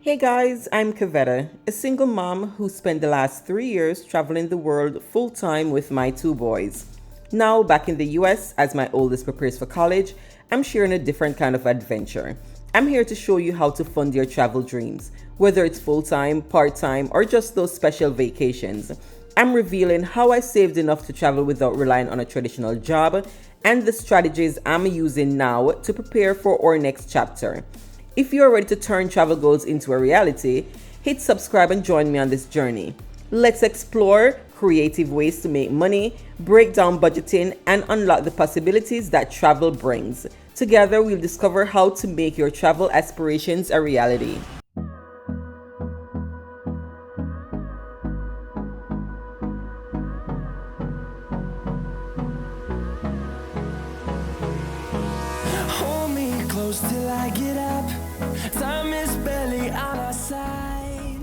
Hey guys, I'm Kavetta, a single mom who spent the last 3 years traveling the world full time with my two boys. Now, back in the US, as my oldest prepares for college, I'm sharing a different kind of adventure. I'm here to show you how to fund your travel dreams, whether it's full time, part time, or just those special vacations. I'm revealing how I saved enough to travel without relying on a traditional job and the strategies I'm using now to prepare for our next chapter. If you're ready to turn travel goals into a reality, hit subscribe and join me on this journey. Let's explore creative ways to make money, break down budgeting, and unlock the possibilities that travel brings. Together, we'll discover how to make your travel aspirations a reality. Hold me close till I get up. Time is barely on our side.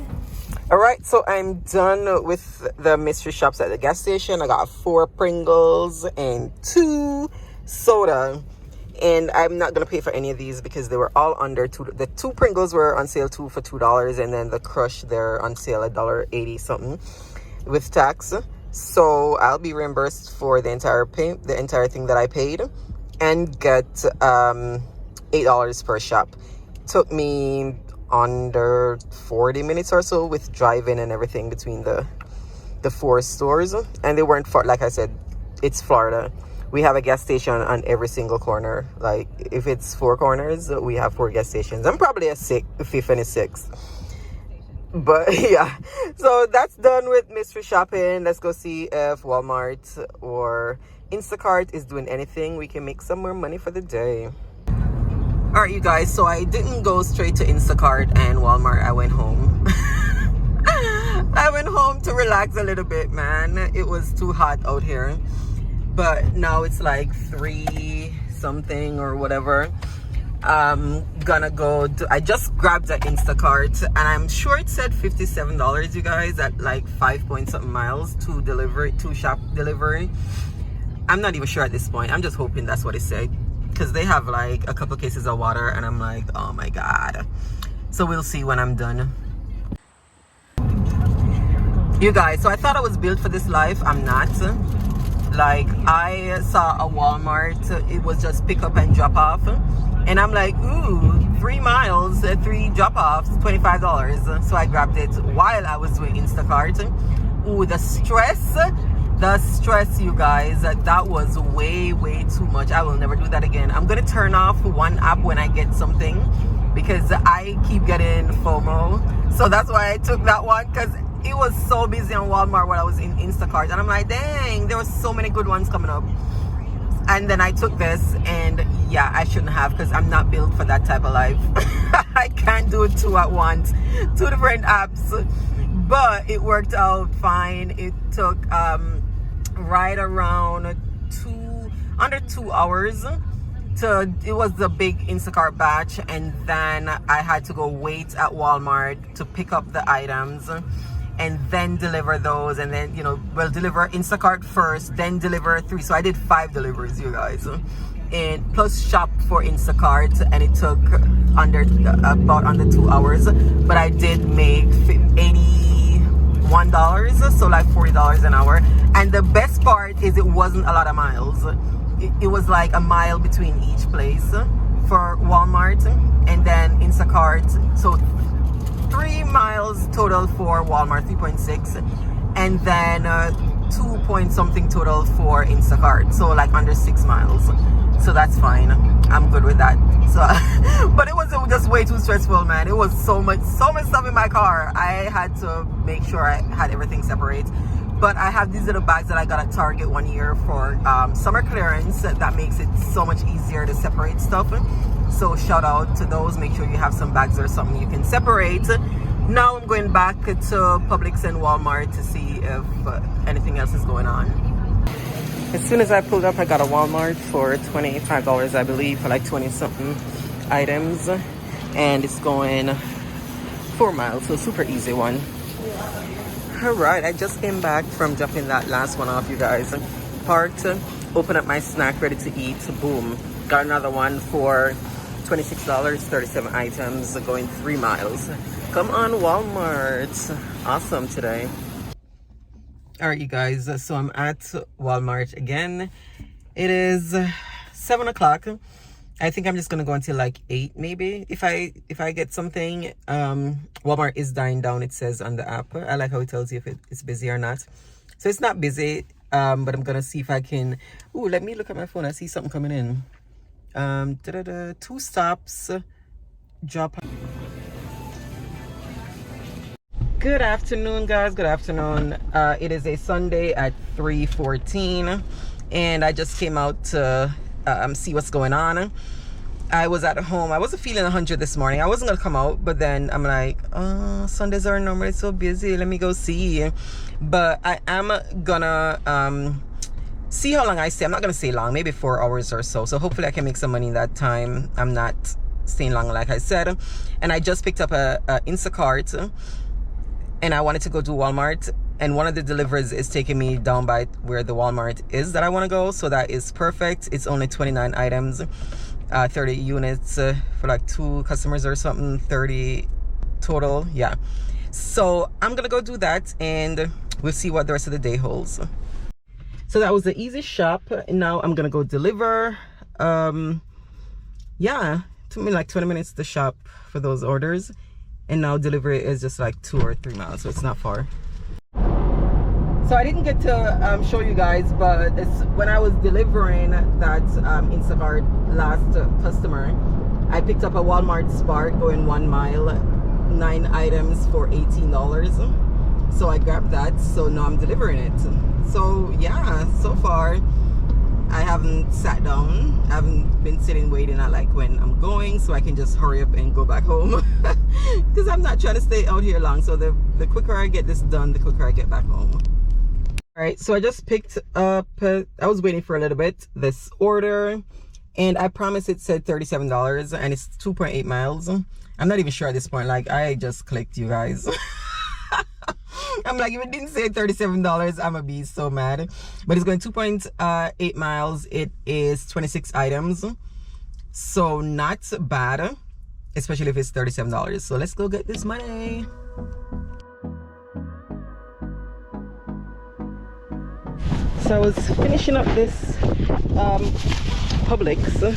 Alright, so I'm done with the mystery shops at the gas station. I got 4 Pringles and 2 soda. And I'm not going to pay for any of these because they were all under $2. The 2 Pringles were on sale for $2. And then the Crush, they're on sale at $1.80 something with tax. So I'll be reimbursed for the entire thing that I paid. And get $8 per shop. Took me under 40 minutes or so with driving and everything between the 4 stores. And they weren't far. Like I said, it's Florida. We have a gas station on every single corner. Like if it's 4 corners, we have 4 gas stations. I'm probably a fifth and a sixth. But yeah, so that's done with mystery shopping. Let's go see if Walmart or Instacart is doing anything. We can make some more money for the day. All right, you guys, so I didn't go straight to Instacart and Walmart. I went home. I went home to relax a little bit, man. It was too hot out here. But now it's like 3 something or whatever. Gonna go I just grabbed the Instacart and I'm sure it said $57, you guys, at like 5 point something miles to shop delivery. I'm not even sure at this point. I'm just hoping that's what it said because they have like a couple cases of water and I'm like, oh my god. So we'll see when I'm done. You guys, so I thought I was built for this life. I'm not. Like, I saw a Walmart. It was just pick up and drop off. And I'm like, ooh, 3 miles, 3 drop-offs, $25. So I grabbed it while I was doing Instacart. Ooh, the stress, you guys, that was way too much. I will never do that again. I'm gonna turn off one app when I get something because I keep getting FOMO. So that's why I took that one, because it was so busy on Walmart when I was in Instacart. And I'm like, dang, there were so many good ones coming up. And then I took this, and yeah, I shouldn't have, because I'm not built for that type of life. I can't do 2 at once, 2 different apps. But it worked out fine. It took right around under 2 hours. It was the big Instacart batch, and then I had to go wait at Walmart to pick up the items and then deliver those, and then deliver Instacart first, then deliver 3. So I did 5 deliveries, you guys, and plus shop for Instacart, and it took about under 2 hours. But I did make $81, so like $40 an hour. And the best part is it wasn't a lot of miles. It was like a mile between each place for Walmart, and then Instacart. So 3 miles total for Walmart, 3.6, and then 2 point something total for Instacart. So like under 6 miles. So that's fine. I'm good with that. So, but it was just way too stressful, man. It was so much stuff in my car. I had to make sure I had everything separate. But I have these little bags that I got at Target one year for summer clearance. That makes it so much easier to separate stuff. So shout out to those. Make sure you have some bags or something you can separate. Now I'm going back to Publix and Walmart to see if anything else is going on. As soon as I pulled up, I got a Walmart for $25, I believe, for like 20 something items. And it's going 4 miles, so super easy one. All right, I just came back from dropping that last one off, you guys. Parked, open up my snack, ready to eat. Boom, got another one for $26, 37 items, going 3 miles. Come on, Walmart. Awesome today. All right, you guys, so I'm at Walmart again. It is 7 o'clock. I think I'm just gonna go until like 8 maybe if I get something. Walmart is dying down, it says on the app. I like how it tells you if it's busy or not. So it's not busy, but I'm gonna see if I can. Ooh, let me look at my phone. I see something coming in. 2 stops, drop. Good afternoon, guys. Good afternoon. It is a Sunday at 3:14, and I just came out to see what's going on. I was at home. I wasn't feeling 100 this morning. I wasn't gonna come out, but then I'm like, oh, Sundays are normally so busy. Let me go see. But I am gonna see how long I stay. I'm not gonna stay long, maybe 4 hours or so. So hopefully I can make some money in that time. I'm not staying long, like I said. And I just picked up a Instacart, and I wanted to go to Walmart, and one of the deliveries is taking me down by where the Walmart is that I want to go, so that is perfect. It's only 29 items, 30 units for like 2 customers or something, 30 total. Yeah, so I'm gonna go do that, and we'll see what the rest of the day holds. So that was the easy shop. Now I'm gonna go deliver. Yeah, it took me like 20 minutes to shop for those orders, and now delivery is just like 2 or 3 miles, so it's not far. So I didn't get to show you guys, but it's when I was delivering that Instacart last customer, I picked up a Walmart Spark going 1 mile, 9 items for $18. So I grabbed that, so now I'm delivering it. So yeah, so far I haven't sat down. I haven't been sitting waiting at like when I'm going, so I can just hurry up and go back home because I'm not trying to stay out here long. So the quicker I get this done, the quicker I get back home. All right, so I just picked up, I was waiting for a little bit, this order, and I promise it said $37, and it's 2.8 miles. I'm not even sure at this point, like I just clicked, you guys. I'm like, if it didn't say $37, I'm gonna be so mad. But it's going 2.8 miles. It is 26 items, so not bad, especially if it's $37. So let's go get this money. So I was finishing up this Publix.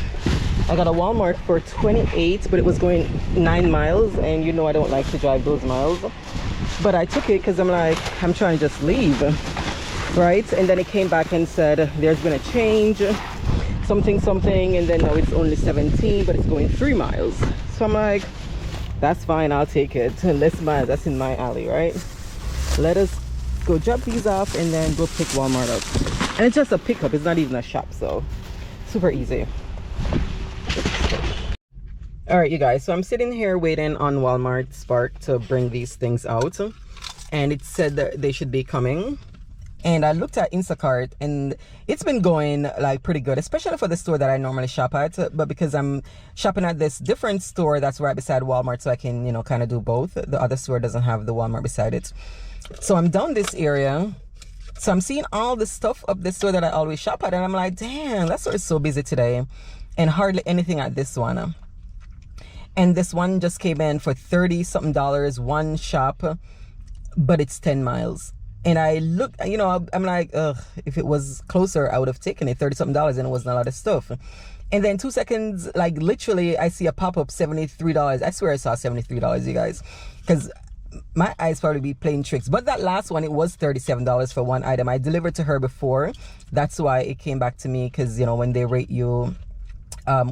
I got a Walmart for 28, but it was going 9 miles, and you know I don't like to drive those miles. But I took it because I'm like, I'm trying to just leave, right? And then it came back and said there's been a change, something, and then now it's only 17, but it's going 3 miles. So I'm like, that's fine, I'll take it. Less miles, that's in my alley, right? Let us go drop these off and then go pick Walmart up. And it's just a pickup, it's not even a shop, so super easy. All right, you guys, so I'm sitting here waiting on Walmart Spark to bring these things out, and it said that they should be coming. And I looked at Instacart, and it's been going like pretty good, especially for the store that I normally shop at. But because I'm shopping at this different store that's right beside Walmart, so I can, you know, kind of do both. The other store doesn't have the Walmart beside it. So I'm down this area, so I'm seeing all the stuff up this store that I always shop at, and I'm like, damn, that store is so busy today, and hardly anything at this one. And this one just came in for $30-something, one shop, but it's 10 miles. And I look, you know, I'm like, ugh, if it was closer, I would have taken it, $30-something, and it wasn't a lot of stuff. And then 2 seconds, like literally, I see a pop-up, $73. I swear I saw $73, you guys, because my eyes probably be playing tricks. But that last one, it was $37 for one item. I delivered to her before. That's why it came back to me, because, you know, when they rate you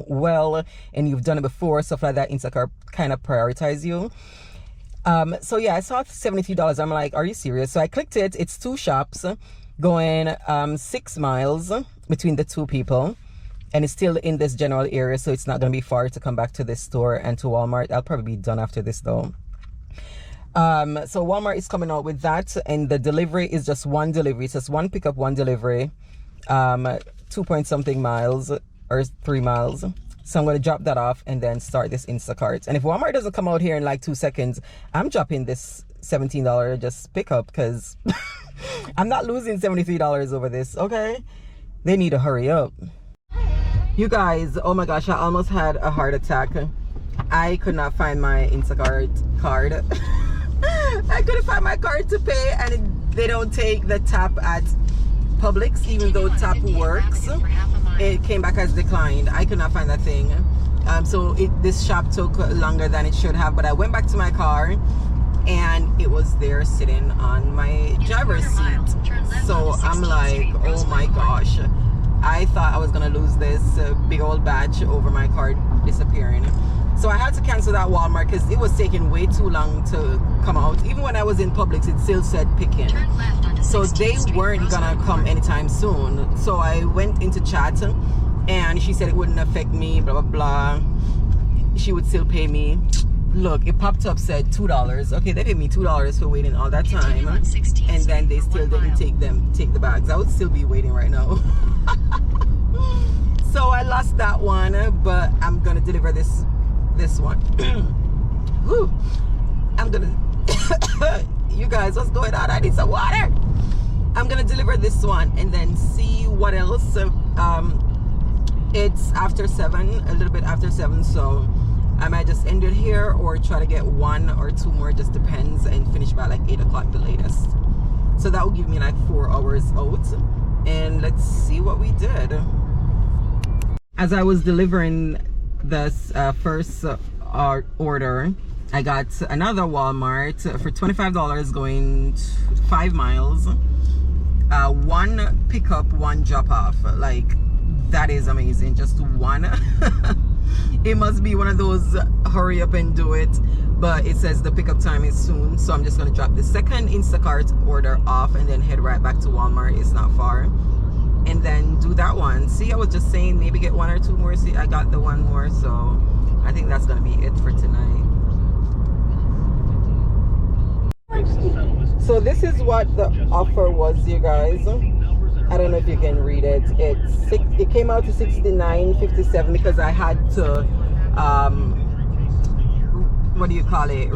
well, and you've done it before, stuff like that, Instacart kind of prioritize you. So yeah, I saw $73. I'm like, are you serious? So I clicked it. It's 2 shops going 6 miles between the 2 people, and it's still in this general area, so it's not going to be far to come back to this store and to Walmart. I'll probably be done after this though. So Walmart is coming out with that, and the delivery is just 1 delivery. It's just 1 pickup, 1 delivery, 2-point-something miles or 3 miles. So I'm going to drop that off and then start this Instacart. And if Walmart doesn't come out here in like 2 seconds, I'm dropping this $17 just pickup, because I'm not losing $73 over this, okay? They need to hurry up. You guys, oh my gosh, I almost had a heart attack. I could not find my Instacart card. I couldn't find my card to pay, and they don't take the tap at Publix, even though tap works. It came back as declined. I could not find that thing. So this shop took longer than it should have, but I went back to my car and it was there sitting on my driver's seat. So I'm like, oh my gosh, I thought I was gonna lose this big old batch over my card disappearing. So I had to cancel that Walmart because it was taking way too long to come out. Even when I was in Publix, it still said picking. So they weren't gonna come anytime soon. So I went into chat and she said it wouldn't affect me, blah, blah, blah. She would still pay me. Look, it popped up, said $2. Okay, they paid me $2 for waiting all that time. And then they still didn't take the bags. I would still be waiting right now. So I lost that one, but I'm gonna deliver this one. Woo. I'm gonna you guys, what's going on? I need some water. I'm gonna deliver this one and then see what else. It's after 7, a little bit after 7, so I might just end it here or try to get 1 or 2 more, just depends, and finish by like 8 o'clock the latest. So that will give me like 4 hours out, and let's see what we did. As I was delivering this first order, I got another Walmart for $25 going 5 miles. 1 pickup, 1 drop off. Like, that is amazing. Just 1. It must be one of those hurry up and do it, but it says the pickup time is soon, so I'm just gonna drop the second Instacart order off and then head right back to Walmart. It's not far, and then do that one. See, I was just saying maybe get 1 or 2 more. See, I got the 1 more, so I think that's gonna be it for tonight. So this is what the offer was, you guys. I don't know if you can read it. It came out to $69.57 because I had to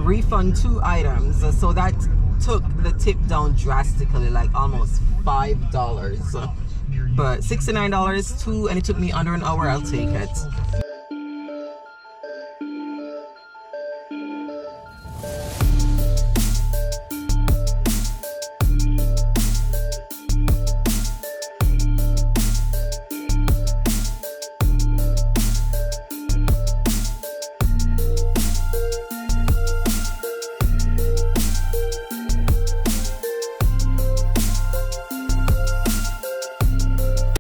refund 2 items. So that took the tip down drastically, like almost $5. But $69, 2, and it took me under an hour. I'll take it.